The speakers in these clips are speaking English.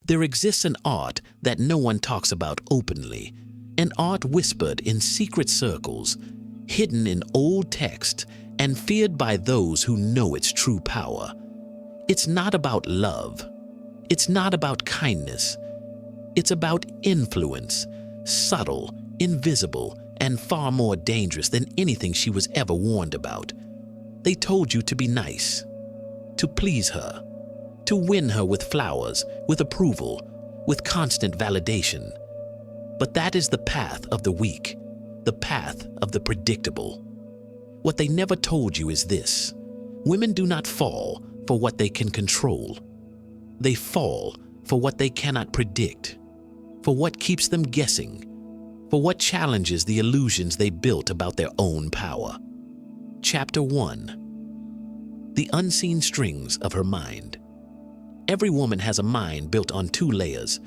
There exists an art that no one talks about openly, an art whispered in secret circles, hidden in old text, and feared by those who know its true power. It's not about love. It's not about kindness. It's about influence, subtle, invisible, and far more dangerous than anything she was ever warned about. They told you to be nice, to please her, to win her with flowers, with approval, with constant validation. But that is the path of the weak, the path of the predictable. What they never told you is this: women do not fall for what they can control. They fall for what they cannot predict, for what keeps them guessing, for what challenges the illusions they built about their own power. Chapter 1. The unseen strings of her mind. Every woman has a mind built on two layers: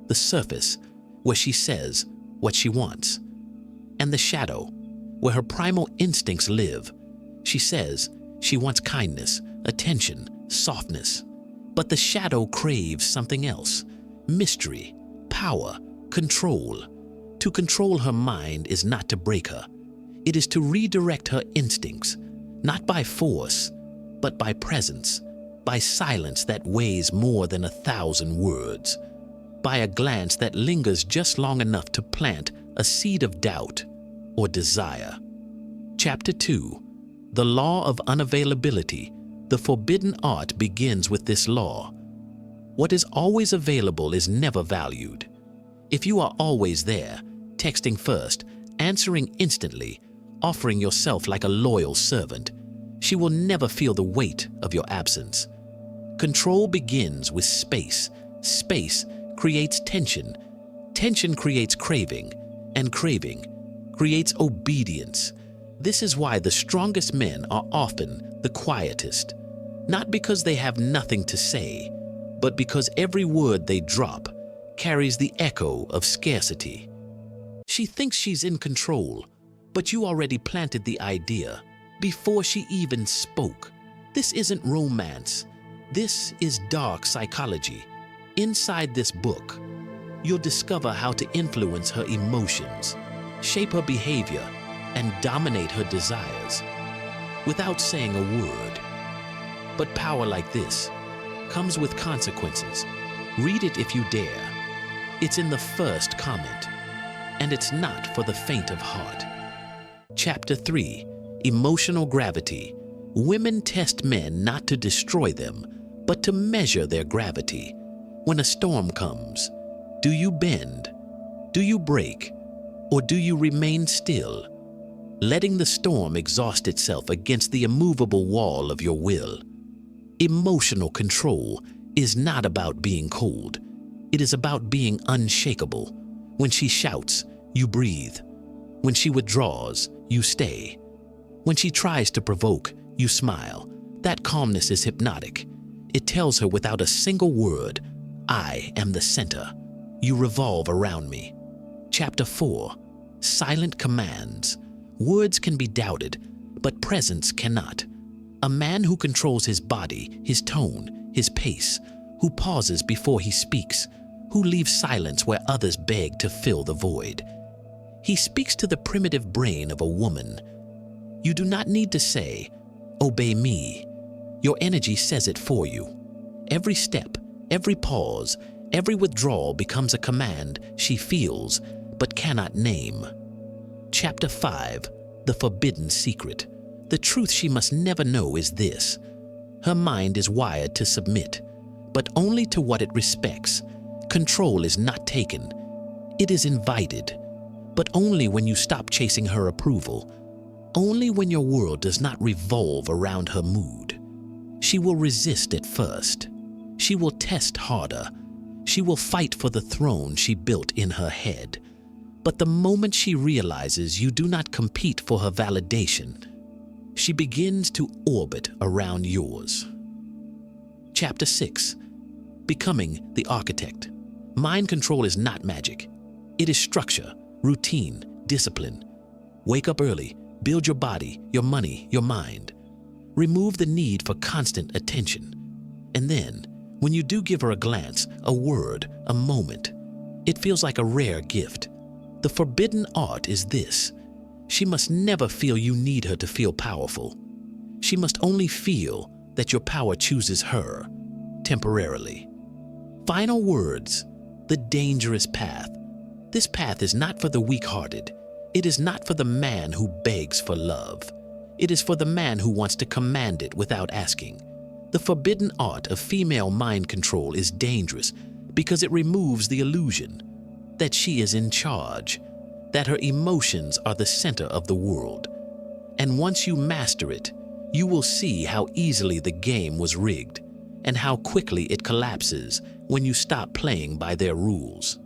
the surface, where she says what she wants, and the shadow, where her primal instincts live. She says she wants kindness, attention, softness. But the shadow craves something else: mystery, power, control. To control her mind is not to break her. It is to redirect her instincts, not by force, but by presence, by silence that weighs more than 1,000 words, by a glance that lingers just long enough to plant a seed of doubt or desire. Chapter 2. The Law of Unavailability. The forbidden art begins with this law. What is always available is never valued. If you are always there, texting first, answering instantly, offering yourself like a loyal servant, she will never feel the weight of your absence. Control begins with space. Space creates tension. Tension creates craving, and craving creates obedience. This is why the strongest men are often the quietest, not because they have nothing to say, but because every word they drop carries the echo of scarcity. She thinks she's in control, but you already planted the idea before she even spoke. This isn't romance. This is dark psychology. Inside this book, you'll discover how to influence her emotions, shape her behavior, and dominate her desires without saying a word. But power like this comes with consequences. Read it if you dare. It's in the first comment, and it's not for the faint of heart. Chapter 3. Emotional Gravity. Women test men not to destroy them, but to measure their gravity. When a storm comes, do you bend? Do you break? Or do you remain still, letting the storm exhaust itself against the immovable wall of your will? Emotional control is not about being cold. It is about being unshakable. When she shouts, you breathe. When she withdraws, you stay. When she tries to provoke, you smile. That calmness is hypnotic. It tells her without a single word, I am the center. You revolve around me. Chapter 4. Silent Commands. Words can be doubted, but presence cannot. A man who controls his body, his tone, his pace, who pauses before he speaks, who leaves silence where others beg to fill the void. He speaks to the primitive brain of a woman. You do not need to say, obey me. Your energy says it for you. Every step, every pause, every withdrawal becomes a command she feels but cannot name. Chapter 5. The Forbidden Secret. The truth she must never know is this: her mind is wired to submit, but only to what it respects. Control is not taken. It is invited, but only when you stop chasing her approval, only when your world does not revolve around her mood. She will resist at first. She will test harder. She will fight for the throne she built in her head. But the moment she realizes you do not compete for her validation, she begins to orbit around yours. Chapter 6. Becoming the Architect. Mind control is not magic. It is structure, routine, discipline. Wake up early, build your body, your money, your mind. Remove the need for constant attention. And then, When you do give her a glance, a word, a moment, it feels like a rare gift. The forbidden art is this: she must never feel you need her to feel powerful. She must only feel that your power chooses her, temporarily. Final words: the dangerous path. This path is not for the weak-hearted. It is not for the man who begs for love. It is for the man who wants to command it without asking. The forbidden art of female mind control is dangerous because it removes the illusion that she is in charge, that her emotions are the center of the world. And once you master it, you will see how easily the game was rigged and how quickly it collapses when you stop playing by their rules.